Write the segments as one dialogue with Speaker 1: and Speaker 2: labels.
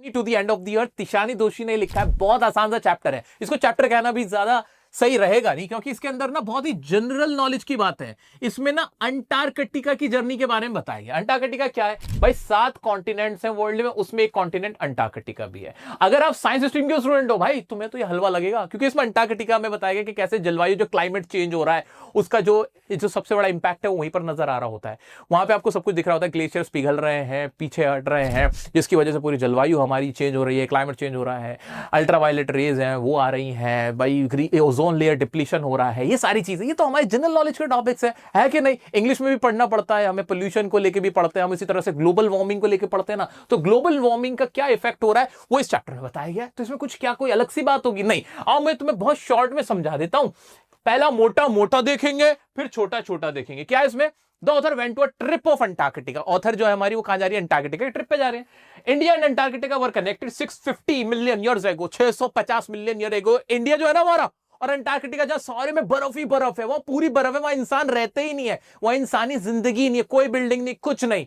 Speaker 1: To the end of the earth Tishani Doshi ने लिखा है। बहुत आसान सा चैप्टर है, इसको चैप्टर कहना भी ज्यादा सही रहेगा नहीं, क्योंकि इसके अंदर ना बहुत ही जनरल नॉलेज की बात है। इसमें ना अंटार्कटिका की जर्नी के बारे में बताया गया। अंटार्कटिका क्या है भाई? 7 कॉन्टिनेंट्स हैं वर्ल्ड में, उसमें एक कॉन्टिनेंट अंटार्कटिका भी है। अगर आप साइंस स्ट्रीम के स्टूडेंट हो भाई, तुम्हें तो ये हलवा लगेगा, क्योंकि इसमें अंटार्कटिका में बताया गया कि कैसे जलवायु जो क्लाइमेट चेंज हो रहा है उसका जो सबसे बड़ा इंपैक्ट है वो वहीं पर नजर आ रहा होता है। वहां पे आपको सब कुछ दिख रहा होता है, ग्लेशियर्स पिघल रहे हैं, पीछे हट रहे हैं, जिसकी वजह से पूरी जलवायु हमारी चेंज हो रही है, क्लाइमेट चेंज हो रहा है, अल्ट्रावायलेट रेज हैं वो आ रही हैं भाई, ओजोन लेयर डिप्लीशन हो रहा है। ये सारी चीजें ये तो हमारे जनरल नॉलेज के टॉपिक्स है कि नहीं? इंग्लिश में भी पढ़ना पड़ता है हमें, पोल्यूशन को लेके भी पढ़ते हैं हम, इसी तरह से ग्लोबल वार्मिंग को लेके पढ़ते हैं ना। तो ग्लोबल वार्मिंग का क्या इफेक्ट हो रहा है वो इस चैप्टर में बताया गया है। तो इसमें कुछ क्या कोई अलग सी बात होगी? नहीं। आओ मैं तुम्हें बहुत शॉर्ट में समझा देता हूं। पहला मोटा मोटा देखेंगे, फिर छोटा छोटा देखेंगे। क्या इसमें? The author went to a trip of Antarctica. Author जो है हमारी वो कहां जा रही है? अंटार्कटिका की ट्रिप पे जा रहे हैं। India and Antarctica were connected 650 million years ago. 650 million year ago India जो है ना हमारा और अंटार्कटिका जहां सारे में बर्फ ही बर्फ है, वहां पूरी बर्फ है, वहां इंसान रहते ही नहीं है, वहां इंसानी जिंदगी नहीं है, कोई बिल्डिंग नहीं, कुछ नहीं।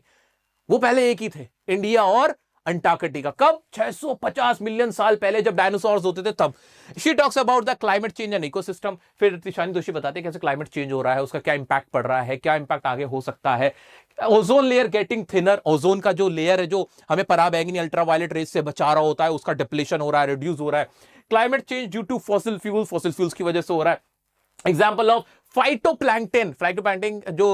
Speaker 1: वो पहले एक ही थे, इंडिया और अंटार्कटिका। कब? 650 मिलियन साल पहले, जब डायनासोर्स होते थे तब। She talks about the climate change and ecosystem. फिर तिशानी दोशी बताते हैं कैसे क्लाइमेट चेंज हो रहा है, उसका क्या इंपैक्ट पड़ रहा है, क्या इंपैक्ट आगे हो सकता है। Ozone layer getting thinner. Ozone का जो लेयर है जो हमें पराबैंगनी अल्ट्रावायलेट रेज से बचा रहा होता है, उसका डिप्लीशन हो रहा है, रिड्यूस हो रहा है। Climate change due to fossil fuels की वजह से हो रहा है। Example of phytoplankton. फाइटोप्लैंक्टन जो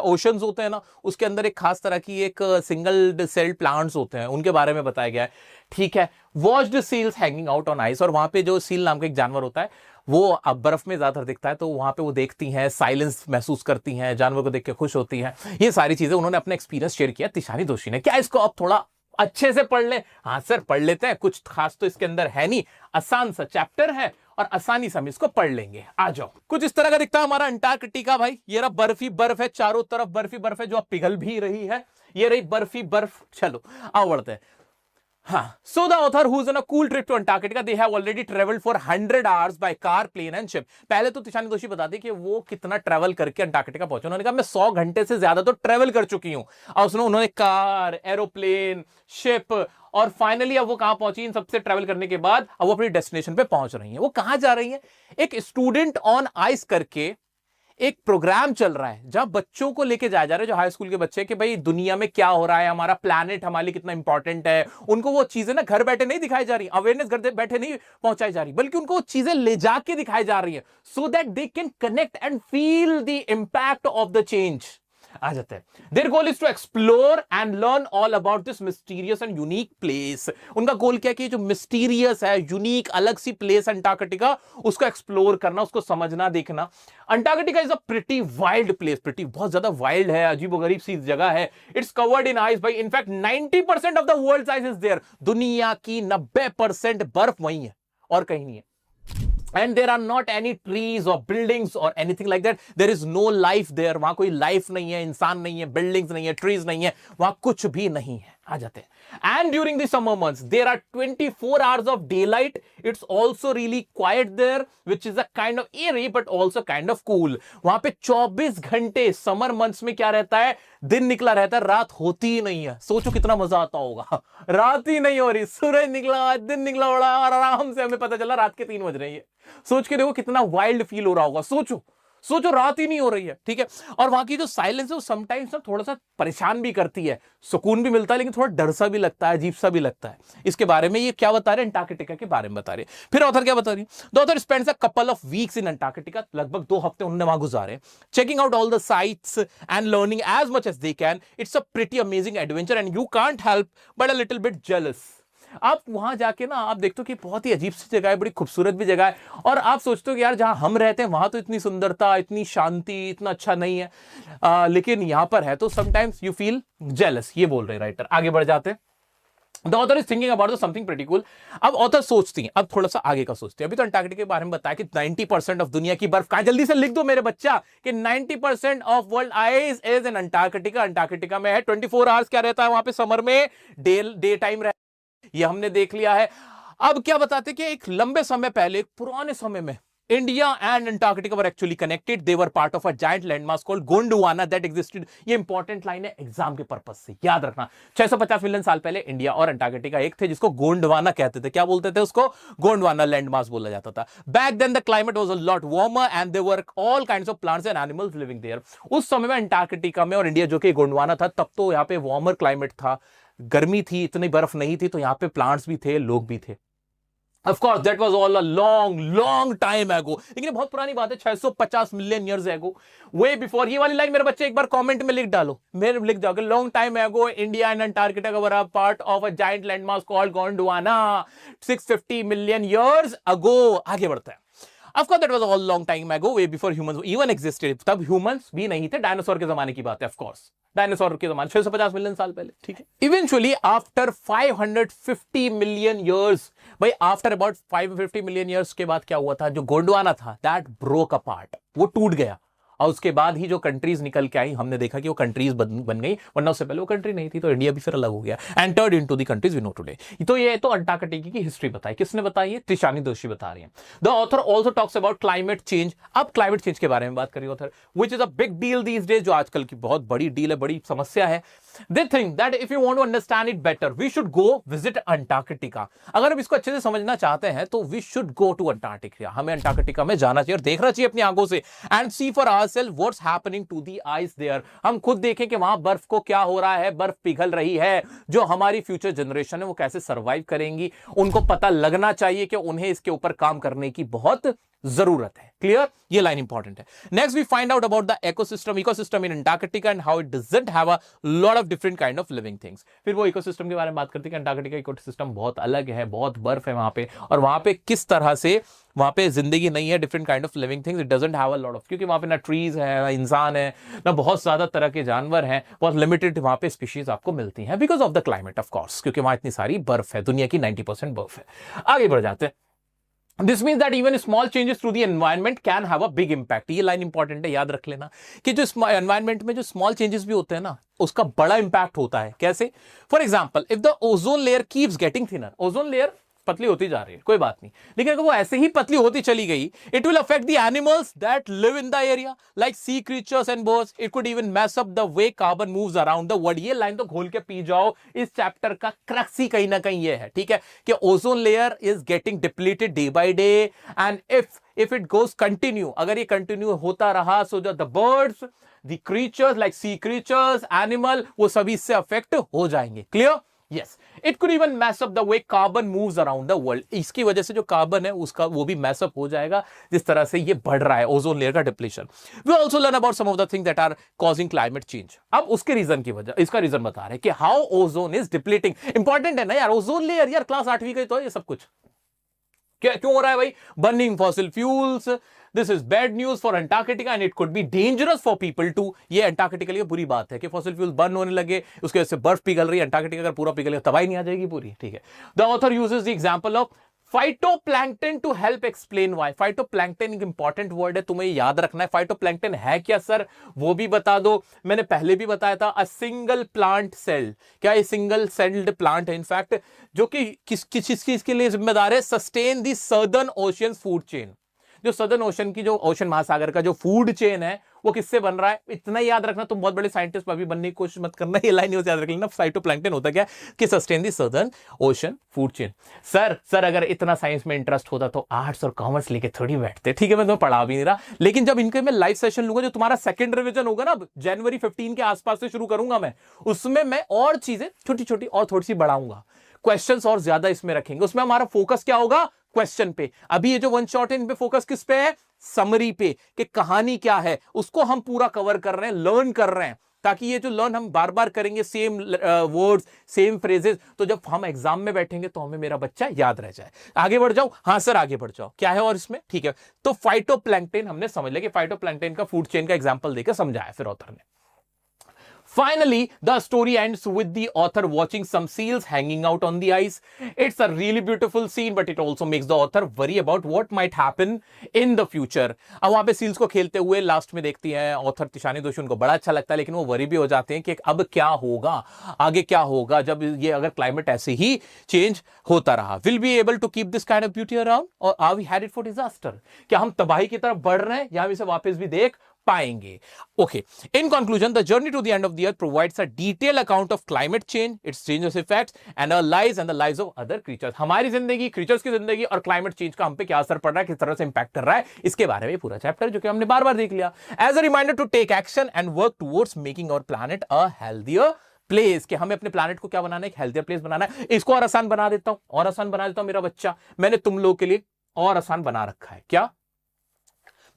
Speaker 1: ओशंस होते हैं ना, उसके अंदर एक खास तरह की एक सिंगल सेल्ड प्लांट्स होते हैं, उनके बारे में बताया गया है। ठीक है। Watched seals hanging out on ice. और वहां पे जो सील नाम का एक जानवर होता है वो अब बर्फ में ज्यादातर दिखता है, तो वहां पे वो देखती हैं, साइलेंस महसूस करती हैं, जानवर को देख के खुश होती हैं। ये सारी चीजें उन्होंने अपना एक्सपीरियंस शेयर किया तिशानी दोशी ने। क्या इसको अब थोड़ा अच्छे से पढ़ ले? हाँ सर पढ़ लेते हैं, कुछ खास तो इसके अंदर है नहीं, आसान सा चैप्टर है और आसानी से हम इसको पढ़ लेंगे। आ जाओ। कुछ इस तरह का दिखता है हमारा अंटार्कटिका भाई। ये रहा बर्फ ही बर्फ है, चारों तरफ बर्फ ही बर्फ है, जो अब पिघल भी रही है। ये रही बर्फ ही बर्फ। चलो आओ बढ़ते हैं। हाँ, so the author who's on a cool trip to Antarctica, they have already traveled for 100 hours by car, plane and ship. पहले तो तिशानी दोशी बताती कि वो कितना ट्रेवल करके अंटार्कटिका पहुंचे। उन्होंने कहा मैं 100 घंटे से ज्यादा तो ट्रेवल कर चुकी हूं। और उन्होंने कार, एरोप्लेन, शिप, और फाइनली अब वो कहां पहुंची इन सबसे ट्रेवल करने के बाद? अब वो अपनी डेस्टिनेशन पे पहुंच रही है। वो कहां जा रही है? एक स्टूडेंट ऑन आइस करके एक प्रोग्राम चल रहा है जहां बच्चों को लेके जाया जा रहा है, जो हाई स्कूल के बच्चे, कि भाई दुनिया में क्या हो रहा है, हमारा प्लैनेट हमारे लिए कितना इंपॉर्टेंट है। उनको वो चीजें ना घर बैठे नहीं दिखाई जा रही, अवेयरनेस घर बैठे नहीं पहुंचाई जा रही, बल्कि उनको वो चीजें ले जाके दिखाई जा रही है, so that they can connect and feel the impact of the change. आ जाते हैं। Their goal is to explore and learn all about this mysterious and unique place. उनका गोल क्या है कि जो मिस्टीरियस है, यूनिक, अलग सी प्लेस अंटार्कटिका, उसको एक्सप्लोर करना, उसको समझना, देखना। Antarctica is a pretty wild place. Pretty बहुत ज्यादा वाइल्ड है, अजीबोगरीब सी जगह है। इट्स कवर्ड इन आइस भाई। In fact 90% of the world ice is there. दुनिया की 90% बर्फ वहीं है और कहीं नहीं है। And there are not any trees or buildings or anything like that. There is no life there. वहां कोई लाइफ नहीं है, इंसान नहीं है, बिल्डिंग्स नहीं है, ट्रीज नहीं है, वहां कुछ भी नहीं है। आ जाते हैं। And during the summer months, there are 24 hours of daylight. It's also really quiet there, which is a kind of eerie but also kind of cool. वहां पे 24 घंटे समर मंथ्स में क्या रहता है? दिन निकला रहता है, रात होती ही नहीं है। सोचो कितना मजा आता होगा। रात ही नहीं हो रही, सूरज निकला, दिन निकला, बड़ा और आराम से हमें पता चला रात के 3 बज रही है। सोच के देखो कितना वाइल्ड फील हो रहा होगा। सोचो सोचो रात ही नहीं हो रही है। ठीक है। और वहां की जो साइलेंस है वो समटाइम्स ना थोड़ा सा परेशान भी करती है। सुकून भी मिलता है लेकिन थोड़ा डर सा भी लगता है, अजीब सा भी लगता है। इसके बारे में ये क्या बता रहे हैं? अंटार्कटिका के बारे में बता रहे हैं। फिर ऑथर क्या बता रही है? The author spends a couple of weeks in Antarctica. लगभग 2 हफ्ते उन्होंने वहां गुजारे, checking out all the sites and learning as much as they can. It's a pretty amazing adventure and you can't help but a little bit jealous. आप वहां जाके ना आप देखते हो कि बहुत ही अजीब सी जगह है, बड़ी खूबसूरत भी जगह है, और आप सोचते हो कि यार जहां हम रहते हैं वहां तो इतनी सुंदरता, इतनी शांति, इतना अच्छा नहीं है, लेकिन यहां पर है, तो समटाइम्स यू फील जेलस। ये बोल रहे राइटर। आगे बढ़ जाते हैं। The author is thinking about something pretty cool. अब ऑथर सोचती हैं, अब थोड़ा सा आगे का सोचती है। अभी तो अंटार्कटिका के बारे में बताया कि 90% ऑफ दुनिया की बर्फ कहां। जल्दी से लिख दो मेरे बच्चा कि 90% of world ice is in Antarctica. Antarctica में है। 24 आवर्स क्या रहता है वहां पे समर में? डे टाइम रहता है। ये हमने देख लिया है। अब क्या बताते कि एक लंबे समय पहले, एक पुराने समय में India and Antarctica were actually connected. They were part of a giant landmass called Gondwana that existed. ये इंपॉर्टेंट लाइन है एग्जाम के पर्पस से, याद रखना। 650 मिलियन साल पहले इंडिया और अंटार्कटिका एक थे, जिसको गोंडवाना कहते थे। क्या बोलते थे उसको? गोंडवाना लैंडमास बोला जाता था। Back then the climate was a lot warmer and there were all kinds of plants and animals living there. उस समय में अंटार्कटिका में और इंडिया जो कि गोंडवाना था, तब तो यहाँ पे वार्मर क्लाइमेट था, गर्मी थी, इतनी बर्फ नहीं थी, तो यहाँ पे प्लांट्स भी थे, लोग भी थे। Of course, that was all a long time ago. लेकिन बहुत पुरानी बात है, 650 million years ago, way before. ये वाली लाइन मेरे बच्चे एक बार कमेंट में लिख डालो, मेरे लिख जाओगे, लॉन्ग टाइम एगो India and Antarctica were a part of a giant landmass called Gondwana 650 million years ago. आगे बढ़ता है। Of course, that was all long time ago, way before humans even existed. तब humans भी नहीं थे, डायनासोर के जमाने की बात है, of course. डायनासोर के जमाने 650 मिलियन साल पहले, ठीक है। Eventually, after 550 million years, भाई after about 550 million years के बाद क्या हुआ था? जो गोंडवाना था, that broke apart, वो टूट गया। और उसके बाद ही जो कंट्रीज निकल के आई, हमने देखा कि वो कंट्रीज बन गई, वरना उससे पहले वो कंट्री नहीं थी, तो इंडिया भी फिर अलग हो गया, entered into the countries we know today. तो ये तो अंटार्कटिका की हिस्ट्री बताई, किसने बताई है? त्रिशानी दोषी बता रही है। The author also talks about climate change. अब क्लाइमेट चेंज के बारे में बात करिए author, which is a big deal these days, जो आजकल की बहुत बड़ी डील है, बड़ी समस्या है। They think that if you want to understand it better, we should go visit Antarctica. अगर हम इसको अच्छे से समझना चाहते हैं तो we should go to Antarctica, हमें अंटार्कटिका में जाना चाहिए और देखना चाहिए अपनी आंखों से, and see for ourselves what's happening to the ice there. हम खुद देखें कि वहां बर्फ को क्या हो रहा है, बर्फ पिघल रही है, जो हमारी फ्यूचर जनरेशन है वो कैसे सर्वाइव करेंगी, उनको पता लगना चाहिए कि उन्हें इसके ऊपर काम करने की बहुत जरूरत है। क्लियर? ये लाइन इंपॉर्टेंट है। Next we find out about the ecosystem in Antarctica and how it doesn't have a lot of different kind of living things. फिर वो इकोसिस्टम के बारे में बात करते हैं कि अंटार्कटिका इकोसिस्टम बहुत अलग है, बहुत बर्फ है वहां पे, और वहां पे किस तरह से वहां पे जिंदगी नहीं है, different kind of living things, it doesn't have a lot of, क्योंकि वहां पे ना ट्रीज है, ना इंसान है, ना बहुत ज्यादा तरह के जानवर हैं, बहुत लिमिटेड वहां पे स्पीशीज आपको मिलती हैं because of the climate of course, क्योंकि वहां इतनी सारी बर्फ है, दुनिया की 90% बर्फ है। आगे बढ़ जाते हैं। This means that even small changes through the environment can have a big impact. ये लाइन इंपॉर्टेंट है, याद रख लेना कि जो एनवायरमेंट में जो स्मॉल चेंजेस भी होते हैं ना, उसका बड़ा इंपैक्ट होता है। कैसे? For example, if the ozone layer keeps getting thinner, ozone layer पतली होती जा रही है, कोई बात नहीं, लेकिन अगर वो ऐसे ही पतली होती चली गई, it will affect the animals that live in the area like sea creatures and birds. It could even mess up the way carbon moves around the world. ये लाइन तो खोल के पी जाओ, इस चैप्टर का क्रक्स ही कहीं ना कहीं ये है, ठीक है, कि ozone layer is getting depleted day by day, and if it goes continue, अगर ये कंटिन्यू होता रहा, so the birds, the creatures like sea creatures, animal, वो सभी इससे अफेक्ट हो जाएंगे। Clear? Yes, it could even mess up the way carbon moves around the world. इसकी वजह से जो कार्बन है उसका वो भी मैस अप हो जाएगा, जिस तरह से ये बढ़ रहा है ओजोन लेयर का depletion. We also learn about some of the things that are causing climate change. अब उसके रीजन की वजह, इसका रीजन बता रहे हैं कि how ozone is depleting. Important है ना यार, ओजोन लेयर, यार क्लास 8वीं का तो ये सब कुछ क्यों हो रहा है भाई? Burning fossil fuels, this is bad news for Antarctica and it could be dangerous for people too. ये अंटार्कटिका के लिए बुरी बात है कि फॉसिल फ्यूल बर्न होने लगे, उसकी वजह से बर्फ पिघल रही है। अंटार्कटिका अगर पूरा पिघल गया तबाही नहीं आ जाएगी पूरी, ठीक है। The author uses the example of phytoplankton to help explain why. Phytoplankton एक इंपॉर्टेंट वर्ड है, तुम्हें याद रखना है। फाइटोप्लैंक्टन है क्या सर, वो भी बता दो। मैंने पहले भी बताया था, अ सिंगल प्लांट सेल। क्या ये सिंगल सेल्ड प्लांट है इनफैक्ट, जो कि किस चीज के लिए जिम्मेदार है? Sustain the southern ocean food chain. जो सदर्न ओशन की, जो ओशन महासागर का जो फूड चेन है, वो किससे बन रहा है? इतना याद रखना, तुम बहुत बड़े साइंटिस्ट अभी बनने की कोशिश मत करना, ये लाइन याद रख लेना। फाइटोप्लैंक्टन होता क्या कि sustain the southern ocean food chain. Sir अगर इतना साइंस में इंटरेस्ट होता तो आर्ट्स और कॉमर्स लेके थोड़ी बैठते, ठीक है, मैं तुम्हें पढ़ा भी नहीं रहा, लेकिन जब इनके मैं लाइव सेशन लूंगा, जो तुम्हारा सेकंड रिवीजन होगा ना, जनवरी 15 के आसपास से शुरू करूंगा मैं, उसमें मैं और चीजें छोटी छोटी और थोड़ी सी बढ़ाऊंगा, क्वेश्चंस और ज्यादा इसमें रखेंगे, उसमें हमारा फोकस क्या होगा? क्वेश्चन पे। अभी ये जो वन शॉट है, इन पे फोकस किस पे है? समरी पे, कि कहानी क्या है उसको हम पूरा कवर कर रहे हैं, लर्न कर रहे हैं, ताकि ये जो लर्न हम बार बार करेंगे, सेम वर्ड्स, सेम फ्रेजेस, तो जब हम एग्जाम में बैठेंगे तो हमें मेरा बच्चा याद रह जाए। आगे बढ़ जाओ, हाँ सर आगे बढ़ जाओ, क्या है और इसमें, ठीक है। तो फाइटोप्लैंक्टन हमने समझ लिया कि फाइटोप्लैंक्टन का फूड चेन का एग्जांपल देकर समझाया फिर ऑथर ने। Finally, the story ends with the author watching some seals hanging out on the ice. It's a really beautiful scene, but it also makes the author worry about what might happen in the future. अब वहां पे seals को खेलते हुए last में देखती है author Tishani दोशी, उनको बड़ा अच्छा लगता है, लेकिन वो वरी भी हो जाते हैं कि अब क्या होगा, आगे क्या होगा जब ये अगर क्लाइमेट ऐसे ही चेंज होता रहा. Will we able to keep this kind of beauty around, or are we headed for disaster? क्या हम तबाही की तरफ बढ़ रहे हैं या हम इसे वापस भी देख पाएंगे? Okay. In conclusion, the journey to the end of the earth provides a detailed account of climate change, its changes effects, and our lives and the lives of other creatures. हमारी जिंदगी, creatures की जिंदगी और climate change का हम पे क्या असर पड़ रहा है, किस तरह से impact कर रहा है, इसके बारे में पूरा चैप्टर जो कि हमने बार-बार देख लिया. As a reminder to take action and work towards making our planet a healthier place, कि हमें अपने प्लानट को क्या बनाना है, एक हेल्थियर प्लेस बनाना है. इसको और आसान बना देता हूं, और आसान बना देता हूं मेरा बच्चा. मैंने तुम लोगों के लिए और आसान बना रखा है. क्या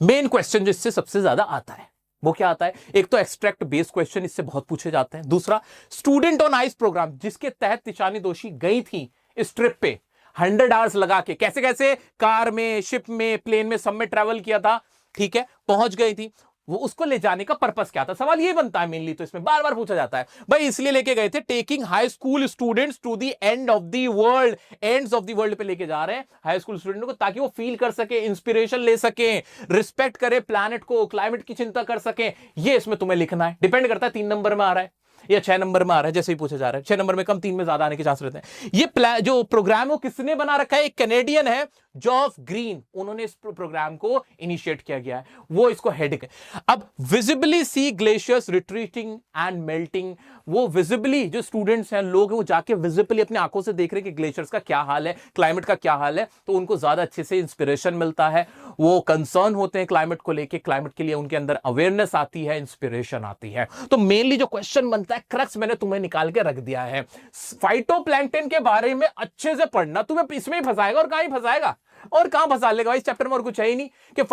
Speaker 1: मेन क्वेश्चन जो इससे सबसे ज्यादा आता है वो क्या आता है? एक तो एक्सट्रैक्ट बेस्ड क्वेश्चन इससे बहुत पूछे जाते हैं. दूसरा स्टूडेंट ऑन आइस प्रोग्राम, जिसके तहत तिशानी दोशी गई थी इस ट्रिप पे 100 आवर्स लगा के, कैसे कैसे कार में, शिप में, प्लेन में, सब में ट्रैवल किया था. ठीक है, पहुंच गई थी. वो उसको ले जाने का पर्पस क्या था, सवाल ये बनता है मेनली. तो इसमें बार बार पूछा जाता है भाई, इसलिए लेके गए थे taking high school students to the end of the world, ends of the world पे लेके जा रहे हैं हाई स्कूल स्टूडेंट को, ताकि वो फील कर सके, इंस्पिरेशन ले सके, रिस्पेक्ट करे प्लैनेट को, क्लाइमेट की चिंता कर सके. ये इसमें तुम्हें लिखना है. डिपेंड करता है 3 नंबर में आ रहा है या 6 नंबर में आ रहा है, जैसे ही पूछा जा रहा है. 6 नंबर में कम, 3 में ज्यादा आने के चांस रहते हैं. ये जो प्रोग्राम वो किसने बना रखा है? एक कैनेडियन है, जॉफ ग्रीन, उन्होंने इस प्रोग्राम को इनिशिएट किया गया है, वो इसको हेड. अब visibly see glaciers retreating and melting, वो विजिबली जो स्टूडेंट्स हैं, लोग हैं, वो जाके विजिबली अपनी आंखों से देख रहे हैं कि ग्लेशियर्स का क्या हाल है, क्लाइमेट का क्या हाल है. तो उनको ज्यादा अच्छे से इंस्पिरेशन मिलता है, वो कंसर्न होते हैं क्लाइमेट को लेके, क्लाइमेट के लिए उनके अंदर अवेयरनेस आती है, इंस्पिरेशन आती है. तो मेनली जो क्वेश्चन बनता है, क्रक्स मैंने तुम्हें निकाल के रख दिया है. फाइटोप्लैंक्टन के बारे में अच्छे से पढ़ना, तुम्हें इसमें ही फंसाएगा और कहां ही फंसाएगा, और कहां फंसा लेगा. इस चैप्टर में और कुछ है ही नहीं कि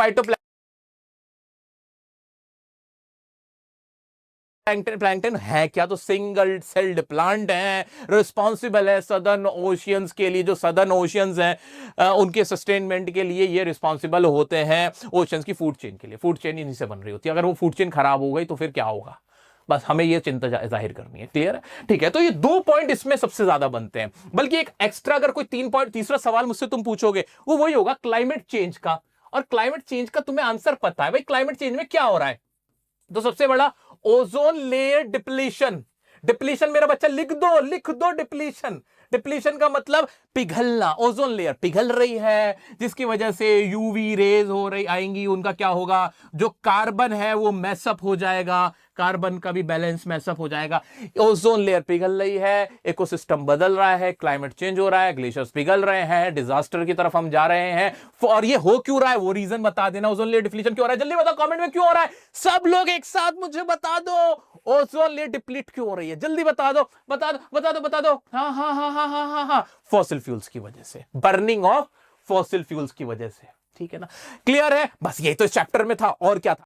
Speaker 1: प्लैंकटन है क्या, तो सिंगल सेल्ड प्लांट है, रिस्पॉन्सिबल है सदर्न ओशियंस के लिए. जो सदर्न ओशियंस हैं उनके सस्टेनमेंट के लिए ये रिस्पॉन्सिबल होते हैं, ओशियंस की फूड चेन के लिए. फूड चेन इन्हीं से बन रही होती है. अगर वो फूड चेन खराब हो गई तो फिर क्या होगा, बस हमें ये चिंता जाहिर करनी है. क्लियर है? ठीक है, तो ये 2 पॉइंट इसमें सबसे ज्यादा बनते हैं. बल्कि एक एक्स्ट्रा अगर कोई 3 पॉइंट, तीसरा सवाल मुझसे तुम पूछोगे वो वही होगा क्लाइमेट चेंज का. और क्लाइमेट चेंज का तुम्हें आंसर पता है भाई, क्लाइमेट चेंज में क्या हो रहा है. तो सबसे बड़ा ओजोन लेयर डिप्लीशन. डिप्लीशन मेरा बच्चा लिख दो डिप्लीशन. डिप्लीशन का मतलब पिघलना. ओजोन लेयर पिघल रही है, जिसकी वजह से यूवी रेज हो रही आएंगी. उनका क्या होगा, जो कार्बन है वो मैसअप हो जाएगा, कार्बन का भी बैलेंस मैसअप हो जाएगा. ओजोन लेयर पिघल रही है, इकोसिस्टम बदल रहा है, क्लाइमेट चेंज हो रहा है, ग्लेशियर्स पिघल रहे हैं, डिजास्टर की तरफ हम जा रहे हैं. और ये हो क्यों रहा है, वो रीजन बता देना. ओजोन लेयर डिप्लीशन क्यों हो रहा है, जल्दी बताओ कमेंट में, क्यों हो रहा है. सब लोग एक साथ मुझे बता दो, ओजोन लेयर डिप्लीट क्यों हो रही है, जल्दी बता दो. हाँ. फॉसिल फ्यूल्स की वजह से, बर्निंग ऑफ फॉसिल फ्यूल्स की वजह से. ठीक है ना, क्लियर है. बस यही तो इस चैप्टर में था, और क्या था.